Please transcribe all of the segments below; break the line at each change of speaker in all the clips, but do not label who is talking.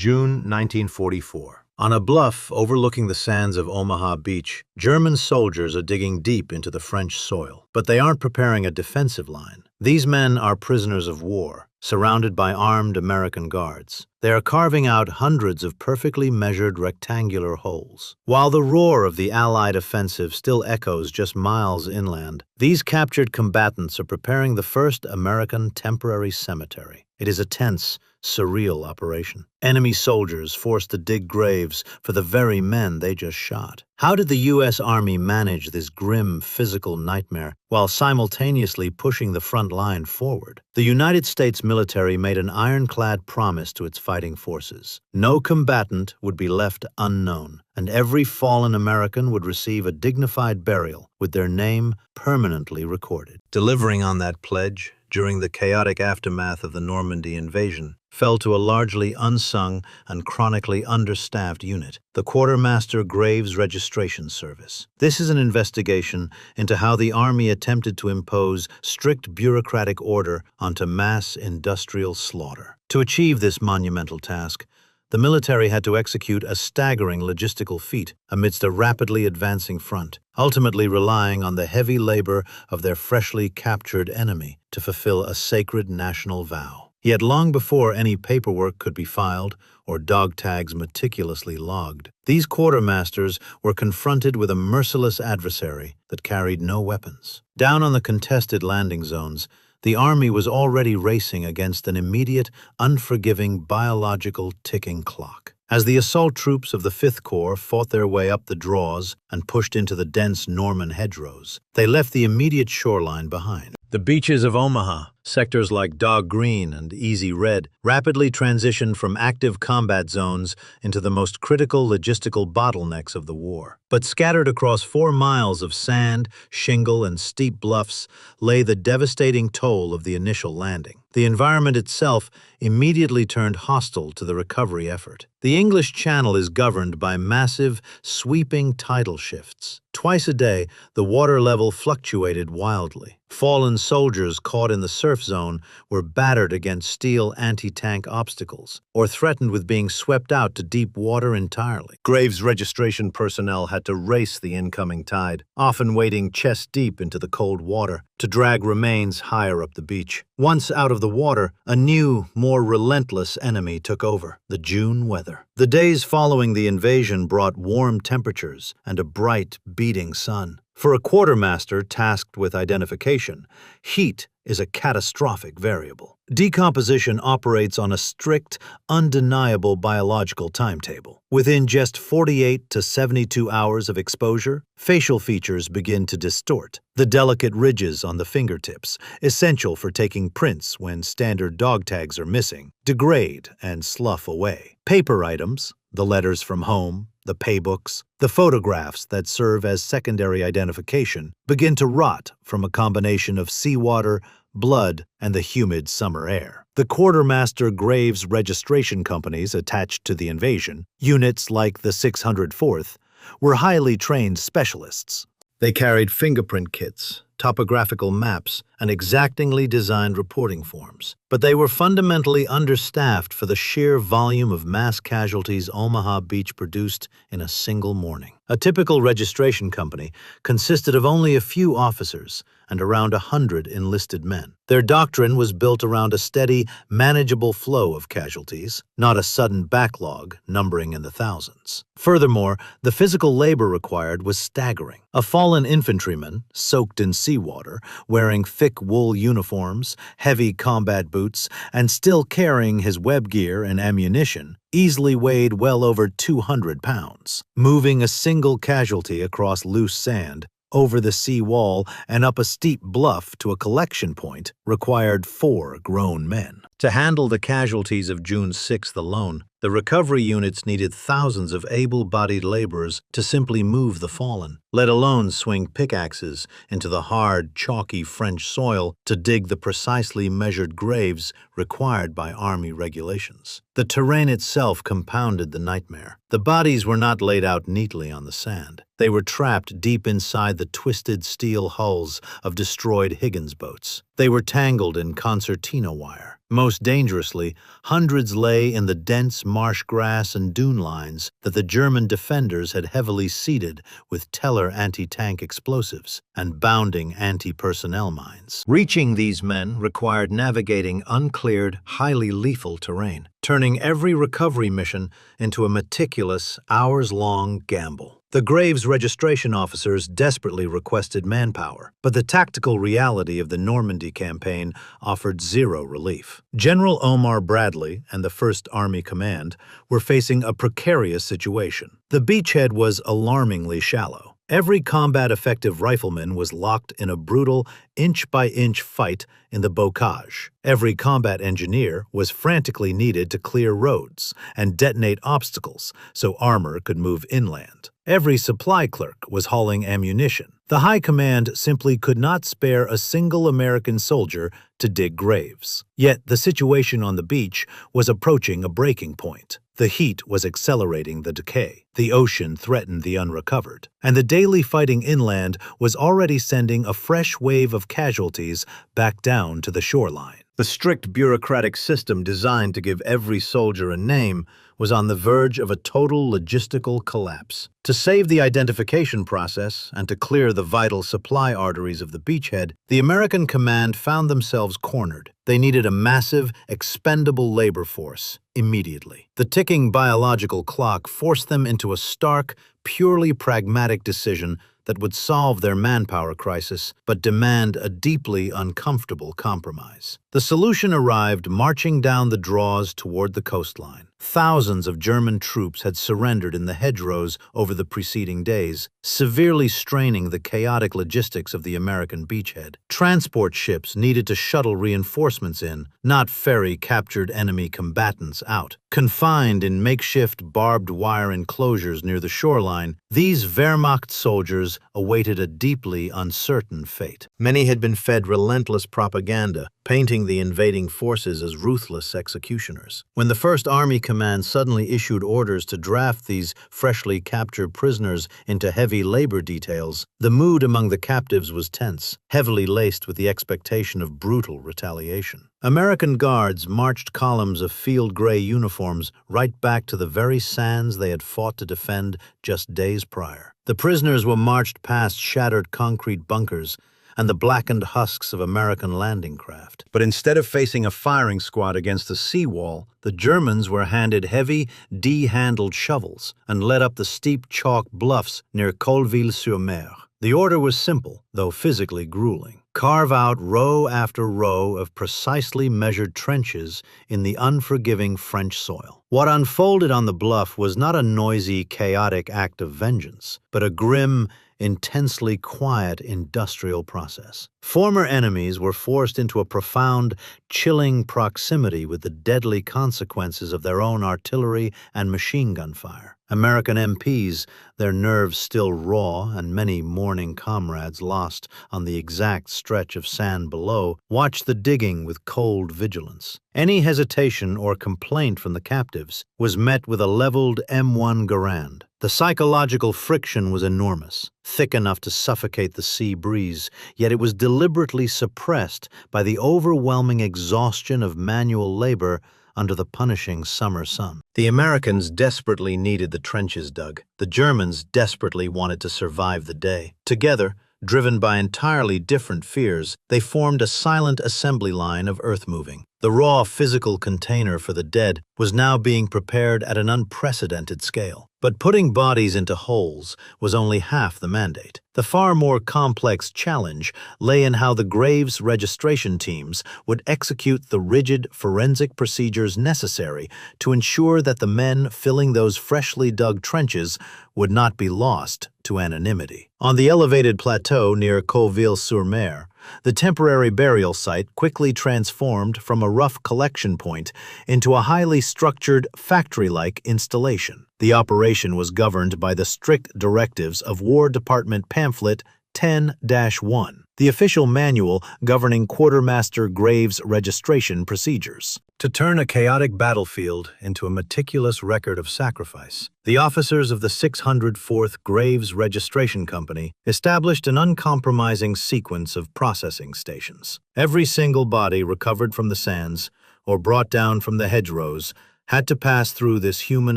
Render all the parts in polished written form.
June 1944. On a bluff overlooking the sands of Omaha Beach, German soldiers are digging deep into the French soil. But they aren't preparing a defensive line. These men are prisoners of war, surrounded by armed American guards. They are carving out hundreds of perfectly measured rectangular holes. While the roar of the Allied offensive still echoes just miles inland, these captured combatants are preparing the first American temporary cemetery. It is a tense, surreal operation. Enemy soldiers forced to dig graves for the very men they just shot. How did the U.S. Army manage this grim physical nightmare while simultaneously pushing the front line forward? The United States military made an ironclad promise to its fighting forces. No combatant would be left unknown, and every fallen American would receive a dignified burial with their name permanently recorded. Delivering on that pledge, during the chaotic aftermath of the Normandy invasion, fell to a largely unsung and chronically understaffed unit, the Quartermaster Graves Registration Service. This is an investigation into how the Army attempted to impose strict bureaucratic order onto mass industrial slaughter. To achieve this monumental task, the military had to execute a staggering logistical feat amidst a rapidly advancing front, ultimately relying on the heavy labor of their freshly captured enemy to fulfill a sacred national vow. Yet long before any paperwork could be filed or dog tags meticulously logged, these quartermasters were confronted with a merciless adversary that carried no weapons. Down on the contested landing zones, the Army was already racing against an immediate, unforgiving biological ticking clock. As the assault troops of the 5th Corps fought their way up the draws and pushed into the dense Norman hedgerows, they left the immediate shoreline behind. The beaches of Omaha, sectors like Dog Green and Easy Red, rapidly transitioned from active combat zones into the most critical logistical bottlenecks of the war. But scattered across 4 miles of sand, shingle, and steep bluffs lay the devastating toll of the initial landing. The environment itself immediately turned hostile to the recovery effort. The English Channel is governed by massive, sweeping tidal shifts. Twice a day, the water level fluctuated wildly. Fallen soldiers caught in the surf zone were battered against steel anti-tank obstacles, or threatened with being swept out to deep water entirely. Graves registration personnel had to race the incoming tide, often wading chest-deep into the cold water to drag remains higher up the beach. Once out of the water, a new, more relentless enemy took over: the June weather. The days following the invasion brought warm temperatures and a bright, beating sun. For a quartermaster tasked with identification, heat is a catastrophic variable. Decomposition operates on a strict, undeniable biological timetable. Within just 48 to 72 hours of exposure, facial features begin to distort. The delicate ridges on the fingertips, essential for taking prints when standard dog tags are missing, degrade and slough away. Paper items, the letters from home, the paybooks, the photographs that serve as secondary identification, begin to rot from a combination of seawater, blood, and the humid summer air. The Quartermaster Graves registration companies attached to the invasion, units like the 604th, were highly trained specialists. They carried fingerprint kits, topographical maps, and exactingly designed reporting forms. But they were fundamentally understaffed for the sheer volume of mass casualties Omaha Beach produced in a single morning. A typical registration company consisted of only a few officers and around 100 enlisted men. Their doctrine was built around a steady, manageable flow of casualties, not a sudden backlog numbering in the thousands. Furthermore, the physical labor required was staggering. A fallen infantryman, soaked in seawater, wearing thick wool uniforms, heavy combat boots, and still carrying his web gear and ammunition, easily weighed well over 200 pounds. Moving a single casualty across loose sand, over the sea wall, and up a steep bluff to a collection point required 4 grown men. To handle the casualties of June 6th alone, the recovery units needed thousands of able-bodied laborers to simply move the fallen, let alone swing pickaxes into the hard, chalky French soil to dig the precisely measured graves required by Army regulations. The terrain itself compounded the nightmare. The bodies were not laid out neatly on the sand. They were trapped deep inside the twisted steel hulls of destroyed Higgins boats. They were tangled in concertina wire, Most dangerously, hundreds lay in the dense marsh grass and dune lines that the German defenders had heavily seeded with Teller anti-tank explosives and bounding anti-personnel mines. Reaching these men required navigating uncleared, highly lethal terrain, turning every recovery mission into a meticulous, hours-long gamble. The Graves registration officers desperately requested manpower, but the tactical reality of the Normandy campaign offered zero relief. General Omar Bradley and the 1st Army Command were facing a precarious situation. The beachhead was alarmingly shallow. Every combat-effective rifleman was locked in a brutal, inch-by-inch fight in the bocage. Every combat engineer was frantically needed to clear roads and detonate obstacles so armor could move inland. Every supply clerk was hauling ammunition. The High Command simply could not spare a single American soldier to dig graves. Yet the situation on the beach was approaching a breaking point. The heat was accelerating the decay. The ocean threatened the unrecovered. And the daily fighting inland was already sending a fresh wave of casualties back down to the shoreline. The strict bureaucratic system designed to give every soldier a name was on the verge of a total logistical collapse. To save the identification process and to clear the vital supply arteries of the beachhead, the American command found themselves cornered. They needed a massive, expendable labor force immediately. The ticking biological clock forced them into a stark, purely pragmatic decision that would solve their manpower crisis but demand a deeply uncomfortable compromise. The solution arrived marching down the draws toward the coastline. Thousands of German troops had surrendered in the hedgerows over the preceding days, severely straining the chaotic logistics of the American beachhead. Transport ships needed to shuttle reinforcements in, not ferry captured enemy combatants out. Confined in makeshift barbed wire enclosures near the shoreline, these Wehrmacht soldiers awaited a deeply uncertain fate. Many had been fed relentless propaganda, painting the invading forces as ruthless executioners. When the 1st Army Command suddenly issued orders to draft these freshly captured prisoners into heavy labor details, the mood among the captives was tense, heavily laced with the expectation of brutal retaliation. American guards marched columns of field gray uniforms right back to the very sands they had fought to defend just days prior. The prisoners were marched past shattered concrete bunkers and the blackened husks of American landing craft. But instead of facing a firing squad against the seawall, the Germans were handed heavy, D-handled shovels and led up the steep chalk bluffs near Colville-sur-Mer. The order was simple, though physically grueling. Carve out row after row of precisely measured trenches in the unforgiving French soil. What unfolded on the bluff was not a noisy, chaotic act of vengeance, but a grim, intensely quiet industrial process. Former enemies were forced into a profound, chilling proximity with the deadly consequences of their own artillery and machine gun fire. American MPs, their nerves still raw and many mourning comrades lost on the exact stretch of sand below, watched the digging with cold vigilance. Any hesitation or complaint from the captives was met with a leveled M1 Garand. The psychological friction was enormous, thick enough to suffocate the sea breeze, yet it was deliberately suppressed by the overwhelming exhaustion of manual labor under the punishing summer sun. The Americans desperately needed the trenches dug. The Germans desperately wanted to survive the day. Together, driven by entirely different fears, they formed a silent assembly line of earth-moving. The raw physical container for the dead was now being prepared at an unprecedented scale. But putting bodies into holes was only half the mandate. The far more complex challenge lay in how the graves registration teams would execute the rigid forensic procedures necessary to ensure that the men filling those freshly dug trenches would not be lost to anonymity. On the elevated plateau near Colville-sur-Mer, the temporary burial site quickly transformed from a rough collection point into a highly structured, factory-like installation. The operation was governed by the strict directives of War Department Pamphlet 10-1, the official manual governing Quartermaster Graves registration procedures. To turn a chaotic battlefield into a meticulous record of sacrifice, the officers of the 604th Graves Registration Company established an uncompromising sequence of processing stations. Every single body recovered from the sands or brought down from the hedgerows, had to pass through this human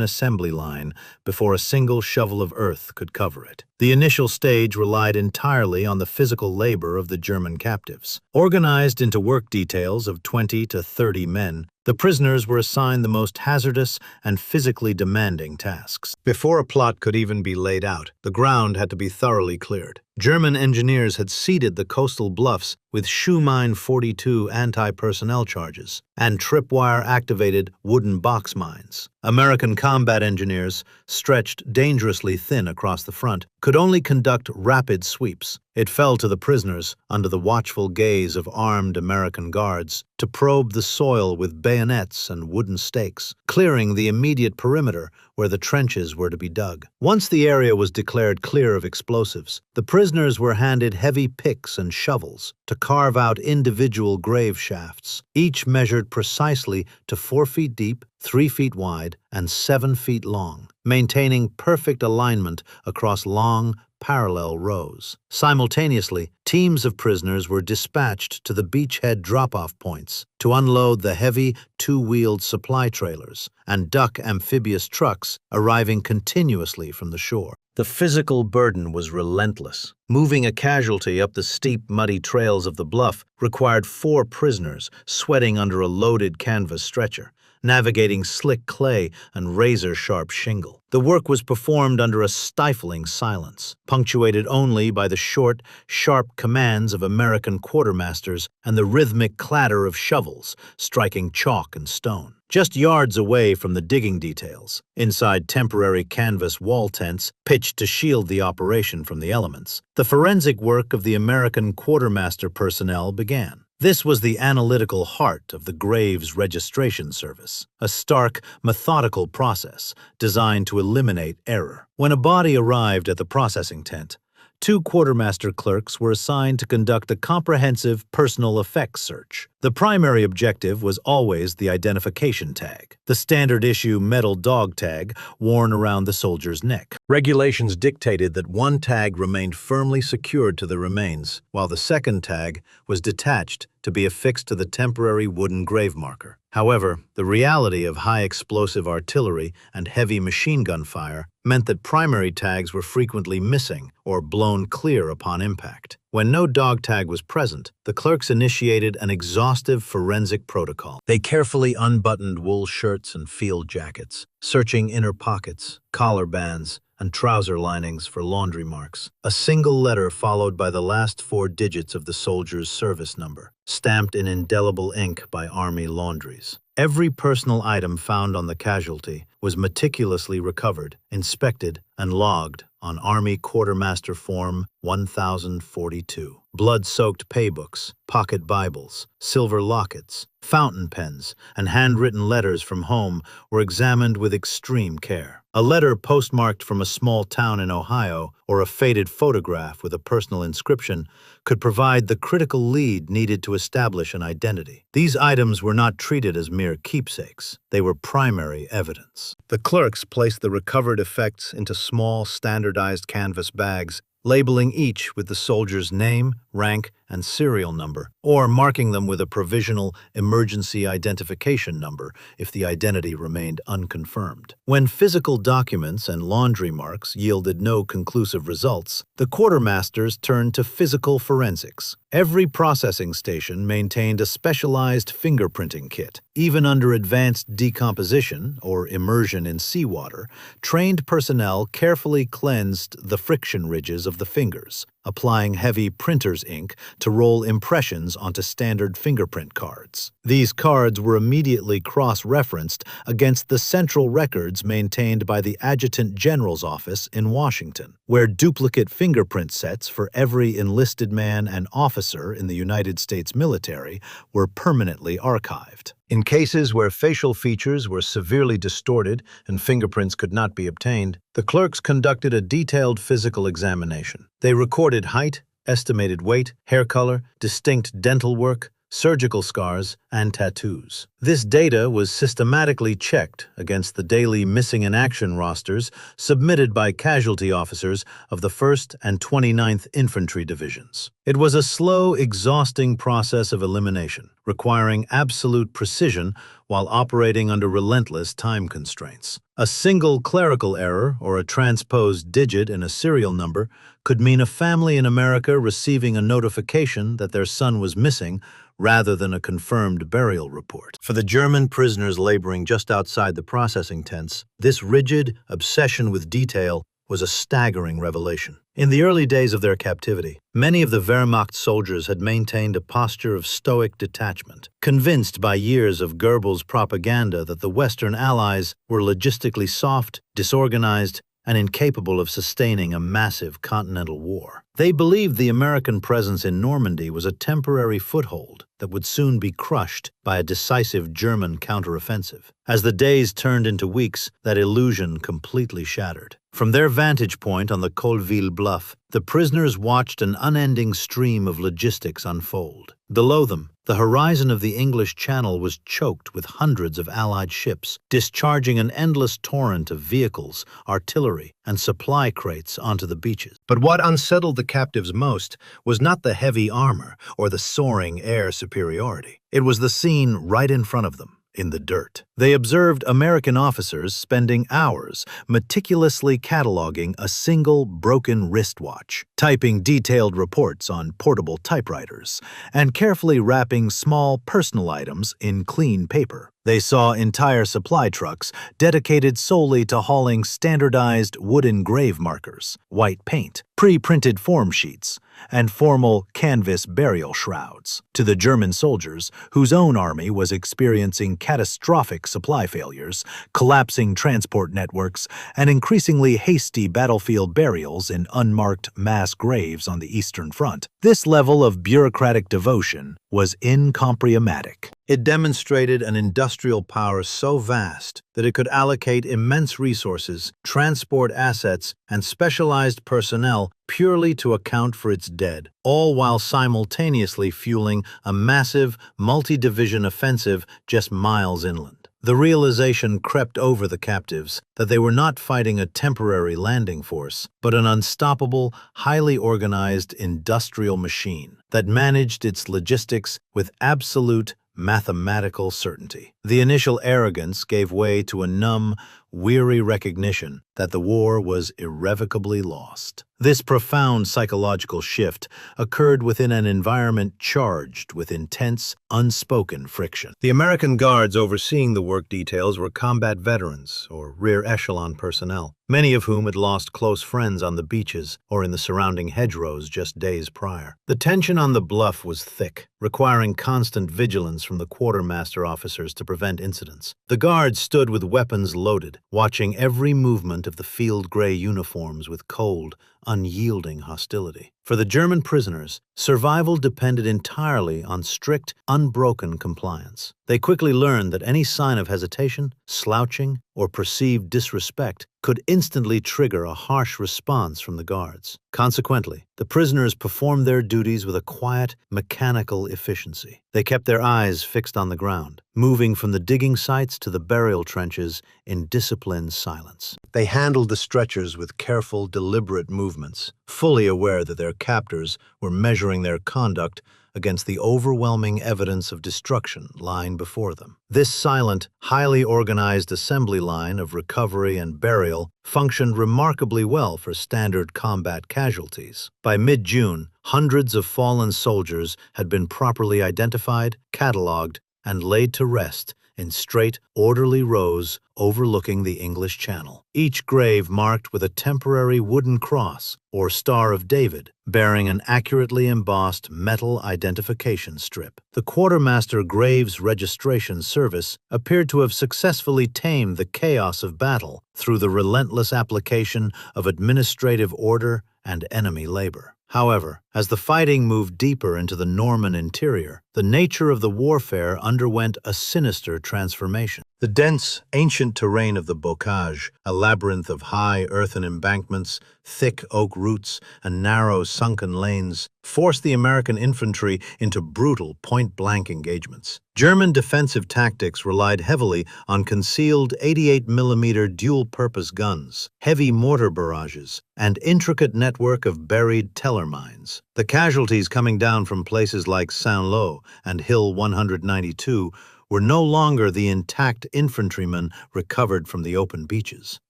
assembly line before a single shovel of earth could cover it. The initial stage relied entirely on the physical labor of the German captives. Organized into work details of 20 to 30 men, the prisoners were assigned the most hazardous and physically demanding tasks. Before a plot could even be laid out, the ground had to be thoroughly cleared. German engineers had seeded the coastal bluffs with Schumann 42 anti-personnel charges and tripwire-activated wooden box mines. American combat engineers, stretched dangerously thin across the front, could only conduct rapid sweeps. It fell to the prisoners, under the watchful gaze of armed American guards, to probe the soil with bayonets and wooden stakes, clearing the immediate perimeter where the trenches were to be dug. Once the area was declared clear of explosives, the prisoners were handed heavy picks and shovels to carve out individual grave shafts, each measured precisely to 4 feet deep, 3 feet wide, and 7 feet long, maintaining perfect alignment across long, parallel rows. Simultaneously, teams of prisoners were dispatched to the beachhead drop-off points to unload the heavy, two-wheeled supply trailers and duck amphibious trucks arriving continuously from the shore. The physical burden was relentless. Moving a casualty up the steep, muddy trails of the bluff required 4 prisoners sweating under a loaded canvas stretcher, navigating slick clay and razor-sharp shingle. The work was performed under a stifling silence, punctuated only by the short, sharp commands of American quartermasters and the rhythmic clatter of shovels striking chalk and stone. Just yards away from the digging details, inside temporary canvas wall tents pitched to shield the operation from the elements, the forensic work of the American quartermaster personnel began. This was the analytical heart of the Graves Registration Service, a stark, methodical process designed to eliminate error. When a body arrived at the processing tent, 2 quartermaster clerks were assigned to conduct a comprehensive personal effects search. The primary objective was always the identification tag, the standard-issue metal dog tag worn around the soldier's neck. Regulations dictated that one tag remained firmly secured to the remains, while the second tag was detached to be affixed to the temporary wooden grave marker. However, the reality of high-explosive artillery and heavy machine gun fire meant that primary tags were frequently missing or blown clear upon impact. When no dog tag was present, the clerks initiated an exhaustive forensic protocol. They carefully unbuttoned wool shirts and field jackets, searching inner pockets, collar bands, and trouser linings for laundry marks. A single letter followed by the last 4 digits of the soldier's service number, stamped in indelible ink by Army laundries. Every personal item found on the casualty was meticulously recovered, inspected, and logged on Army Quartermaster Form 1042. Blood-soaked paybooks, pocket Bibles, silver lockets, fountain pens, and handwritten letters from home were examined with extreme care. A letter postmarked from a small town in Ohio or a faded photograph with a personal inscription could provide the critical lead needed to establish an identity. These items were not treated as mere keepsakes. They were primary evidence. The clerks placed the recovered effects into small, standardized canvas bags, labeling each with the soldier's name, rank, and serial number, or marking them with a provisional emergency identification number if the identity remained unconfirmed. When physical documents and laundry marks yielded no conclusive results, the quartermasters turned to physical forensics. Every processing station maintained a specialized fingerprinting kit. Even under advanced decomposition or immersion in seawater, trained personnel carefully cleansed the friction ridges of the fingers, applying heavy printer's ink to roll impressions onto standard fingerprint cards. These cards were immediately cross-referenced against the central records maintained by the Adjutant General's office in Washington, where duplicate fingerprint sets for every enlisted man and officer in the United States military were permanently archived. In cases where facial features were severely distorted and fingerprints could not be obtained, the clerks conducted a detailed physical examination. They recorded height, estimated weight, hair color, distinct dental work, surgical scars, and tattoos. This data was systematically checked against the daily missing in action rosters submitted by casualty officers of the 1st and 29th Infantry Divisions. It was a slow, exhausting process of elimination, requiring absolute precision while operating under relentless time constraints. A single clerical error or a transposed digit in a serial number could mean a family in America receiving a notification that their son was missing rather than a confirmed burial report. For the German prisoners laboring just outside the processing tents, this rigid obsession with detail was a staggering revelation. In the early days of their captivity, many of the Wehrmacht soldiers had maintained a posture of stoic detachment, convinced by years of Goebbels' propaganda that the Western Allies were logistically soft, disorganized, and incapable of sustaining a massive continental war. They believed the American presence in Normandy was a temporary foothold that would soon be crushed by a decisive German counteroffensive. As the days turned into weeks, that illusion completely shattered. From their vantage point on the Colville bluff, the prisoners watched an unending stream of logistics unfold. Below them, the horizon of the English Channel was choked with hundreds of Allied ships, discharging an endless torrent of vehicles, artillery, and supply crates onto the beaches. But what unsettled the captives most was not the heavy armor or the soaring air superiority. It was the scene right in front of them, in the dirt. They observed American officers spending hours meticulously cataloging a single broken wristwatch, typing detailed reports on portable typewriters, and carefully wrapping small personal items in clean paper. They saw entire supply trucks dedicated solely to hauling standardized wooden grave markers, white paint, pre-printed form sheets, and formal canvas burial shrouds. To the German soldiers, whose own army was experiencing catastrophic supply failures, collapsing transport networks, and increasingly hasty battlefield burials in unmarked mass graves on the Eastern Front, this level of bureaucratic devotion was incomprehensible. It demonstrated an industrial power so vast that it could allocate immense resources, transport assets, and specialized personnel purely to account for its dead, all while simultaneously fueling a massive, multi-division offensive just miles inland. The realization crept over the captives that they were not fighting a temporary landing force, but an unstoppable, highly organized industrial machine that managed its logistics with absolute mathematical certainty. The initial arrogance gave way to a numb, weary recognition that the war was irrevocably lost. This profound psychological shift occurred within an environment charged with intense, unspoken friction. The American guards overseeing the work details were combat veterans or rear echelon personnel, many of whom had lost close friends on the beaches or in the surrounding hedgerows just days prior. The tension on the bluff was thick, requiring constant vigilance from the quartermaster officers to prevent incidents. The guards stood with weapons loaded, watching every movement of the field gray uniforms with cold, unyielding hostility. For the German prisoners, survival depended entirely on strict, unbroken compliance. They quickly learned that any sign of hesitation, slouching, or perceived disrespect could instantly trigger a harsh response from the guards. Consequently, the prisoners performed their duties with a quiet, mechanical efficiency. They kept their eyes fixed on the ground, moving from the digging sites to the burial trenches in disciplined silence. They handled the stretchers with careful, deliberate movements, fully aware that their captors were measuring their conduct against the overwhelming evidence of destruction lying before them. This silent, highly organized assembly line of recovery and burial functioned remarkably well for standard combat casualties. By mid-June, hundreds of fallen soldiers had been properly identified, cataloged, and laid to rest in straight, orderly rows overlooking the English Channel, each grave marked with a temporary wooden cross or Star of David, bearing an accurately embossed metal identification strip. The Quartermaster Graves Registration Service appeared to have successfully tamed the chaos of battle through the relentless application of administrative order and enemy labor. However, as the fighting moved deeper into the Norman interior, the nature of the warfare underwent a sinister transformation. The dense, ancient terrain of the bocage, a labyrinth of high earthen embankments, thick oak roots, and narrow sunken lanes, forced the American infantry into brutal point-blank engagements. German defensive tactics relied heavily on concealed 88mm dual-purpose guns, heavy mortar barrages, and intricate network of buried teller mines. The casualties coming down from places like Saint-Lô and Hill 192 were no longer the intact infantrymen recovered from the open beaches.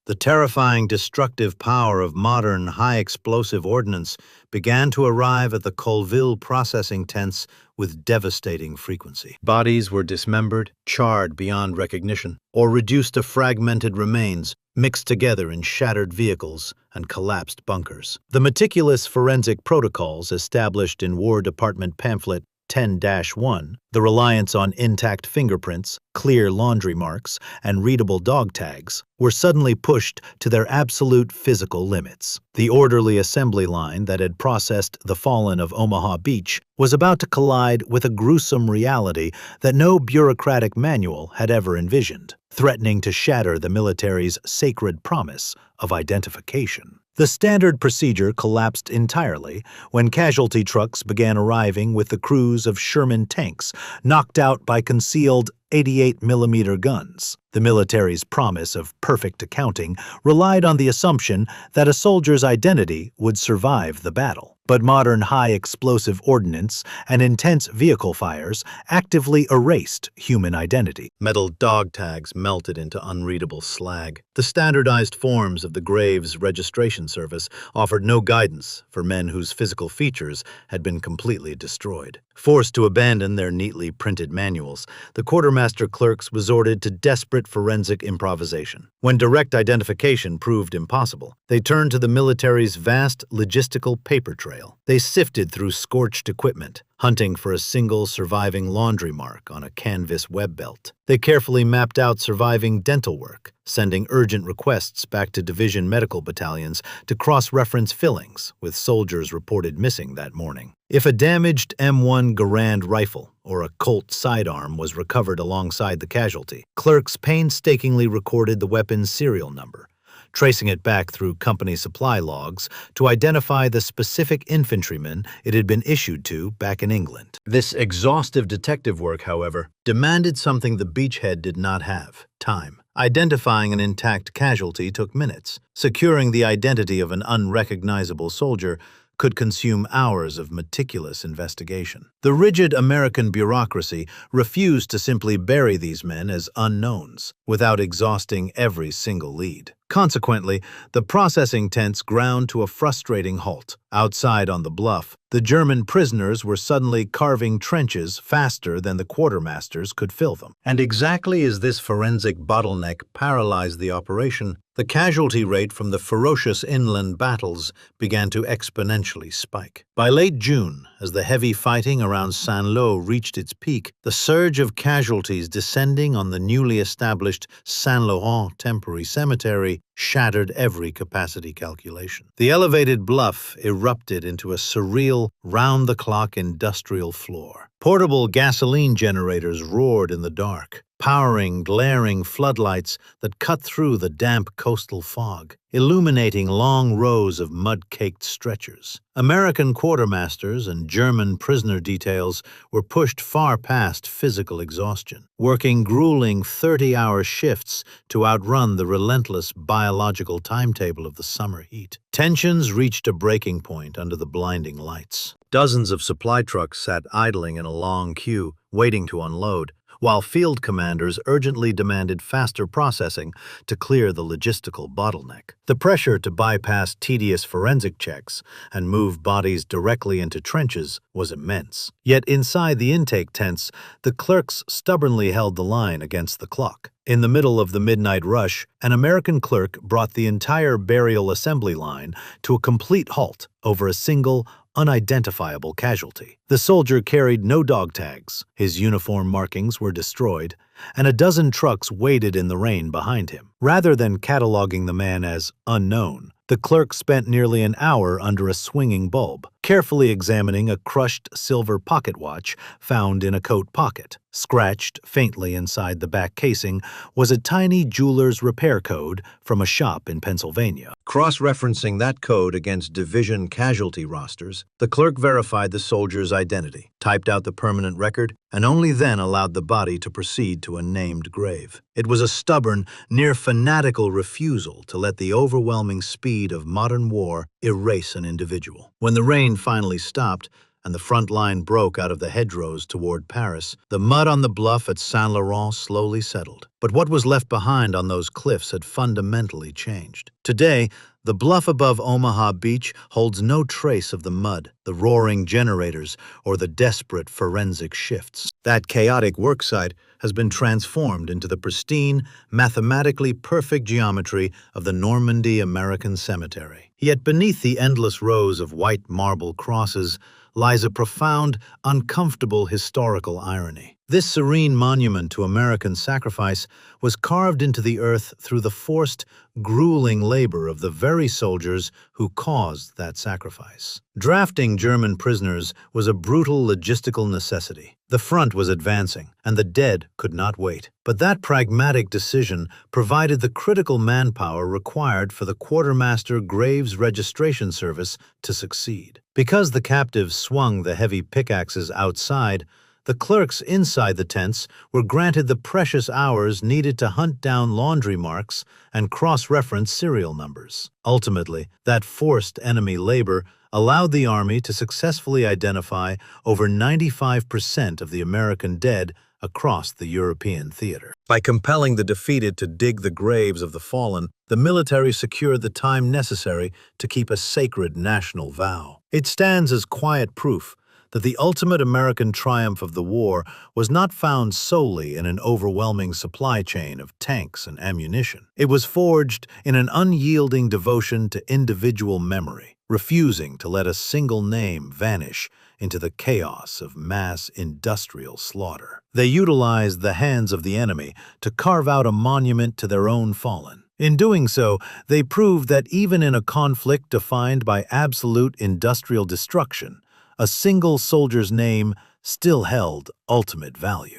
The terrifying destructive power of modern high-explosive ordnance began to arrive at the Colville processing tents with devastating frequency. Bodies were dismembered, charred beyond recognition, or reduced to fragmented remains, mixed together in shattered vehicles and collapsed bunkers. The meticulous forensic protocols established in War Department pamphlet 10-1, the reliance on intact fingerprints, clear laundry marks, and readable dog tags, were suddenly pushed to their absolute physical limits. The orderly assembly line that had processed the fallen of Omaha Beach was about to collide with a gruesome reality that no bureaucratic manual had ever envisioned, threatening to shatter the military's sacred promise of identification. The standard procedure collapsed entirely when casualty trucks began arriving with the crews of Sherman tanks knocked out by concealed 88mm guns. The military's promise of perfect accounting relied on the assumption that a soldier's identity would survive the battle. But modern high-explosive ordnance and intense vehicle fires actively erased human identity. Metal dog tags melted into unreadable slag. The standardized forms of the Graves Registration Service offered no guidance for men whose physical features had been completely destroyed. Forced to abandon their neatly printed manuals, the quartermaster clerks resorted to desperate forensic improvisation. When direct identification proved impossible, they turned to the military's vast logistical paper trail. They sifted through scorched equipment, hunting for a single surviving laundry mark on a canvas web belt. They carefully mapped out surviving dental work, sending urgent requests back to division medical battalions to cross-reference fillings with soldiers reported missing that morning. If a damaged M1 Garand rifle or a Colt sidearm was recovered alongside the casualty, clerks painstakingly recorded the weapon's serial number, tracing it back through company supply logs to identify the specific infantryman it had been issued to back in England. This exhaustive detective work, however, demanded something the beachhead did not have: time. Identifying an intact casualty took minutes. Securing the identity of an unrecognizable soldier could consume hours of meticulous investigation. The rigid American bureaucracy refused to simply bury these men as unknowns without exhausting every single lead. Consequently, the processing tents ground to a frustrating halt. Outside on the bluff, the German prisoners were suddenly carving trenches faster than the quartermasters could fill them. And exactly as this forensic bottleneck paralyzed the operation, the casualty rate from the ferocious inland battles began to exponentially spike. By late June, as the heavy fighting around Saint-Lô reached its peak, the surge of casualties descending on the newly established Saint-Laurent Temporary Cemetery shattered every capacity calculation. The elevated bluff erupted into a surreal, round-the-clock industrial floor. Portable gasoline generators roared in the dark, powering glaring floodlights that cut through the damp coastal fog, illuminating long rows of mud-caked stretchers. American quartermasters and German prisoner details were pushed far past physical exhaustion, working grueling 30-hour shifts to outrun the relentless biological timetable of the summer heat. Tensions reached a breaking point under the blinding lights. Dozens of supply trucks sat idling in a long queue, waiting to unload, while field commanders urgently demanded faster processing to clear the logistical bottleneck. The pressure to bypass tedious forensic checks and move bodies directly into trenches was immense. Yet inside the intake tents, the clerks stubbornly held the line against the clock. In the middle of the midnight rush, an American clerk brought the entire burial assembly line to a complete halt over a single, unidentifiable casualty. The soldier carried no dog tags, his uniform markings were destroyed, and a dozen trucks waited in the rain behind him. Rather than cataloging the man as unknown, the clerk spent nearly an hour under a swinging bulb, carefully examining a crushed silver pocket watch found in a coat pocket. Scratched faintly inside the back casing was a tiny jeweler's repair code from a shop in Pennsylvania. Cross-referencing that code against division casualty rosters, the clerk verified the soldier's identity, typed out the permanent record, and only then allowed the body to proceed to a named grave. It was a stubborn, near fanatical refusal to let the overwhelming speed of modern war erase an individual. When the rain finally stopped, and the front line broke out of the hedgerows toward Paris, the mud on the bluff at Saint-Laurent slowly settled. But what was left behind on those cliffs had fundamentally changed. Today, the bluff above Omaha Beach holds no trace of the mud, the roaring generators, or the desperate forensic shifts. That chaotic worksite has been transformed into the pristine, mathematically perfect geometry of the Normandy American Cemetery. Yet beneath the endless rows of white marble crosses lies a profound, uncomfortable historical irony. This serene monument to American sacrifice was carved into the earth through the forced, grueling labor of the very soldiers who caused that sacrifice. Drafting German prisoners was a brutal logistical necessity. The front was advancing, and the dead could not wait. But that pragmatic decision provided the critical manpower required for the quartermaster graves registration service to succeed. Because the captives swung the heavy pickaxes outside, the clerks inside the tents were granted the precious hours needed to hunt down laundry marks and cross-reference serial numbers. Ultimately, that forced enemy labor allowed the Army to successfully identify over 95% of the American dead across the European theater. By compelling the defeated to dig the graves of the fallen, the military secured the time necessary to keep a sacred national vow. It stands as quiet proof that the ultimate American triumph of the war was not found solely in an overwhelming supply chain of tanks and ammunition. It was forged in an unyielding devotion to individual memory, refusing to let a single name vanish into the chaos of mass industrial slaughter. They utilized the hands of the enemy to carve out a monument to their own fallen. In doing so, they proved that even in a conflict defined by absolute industrial destruction, a single soldier's name still held ultimate value.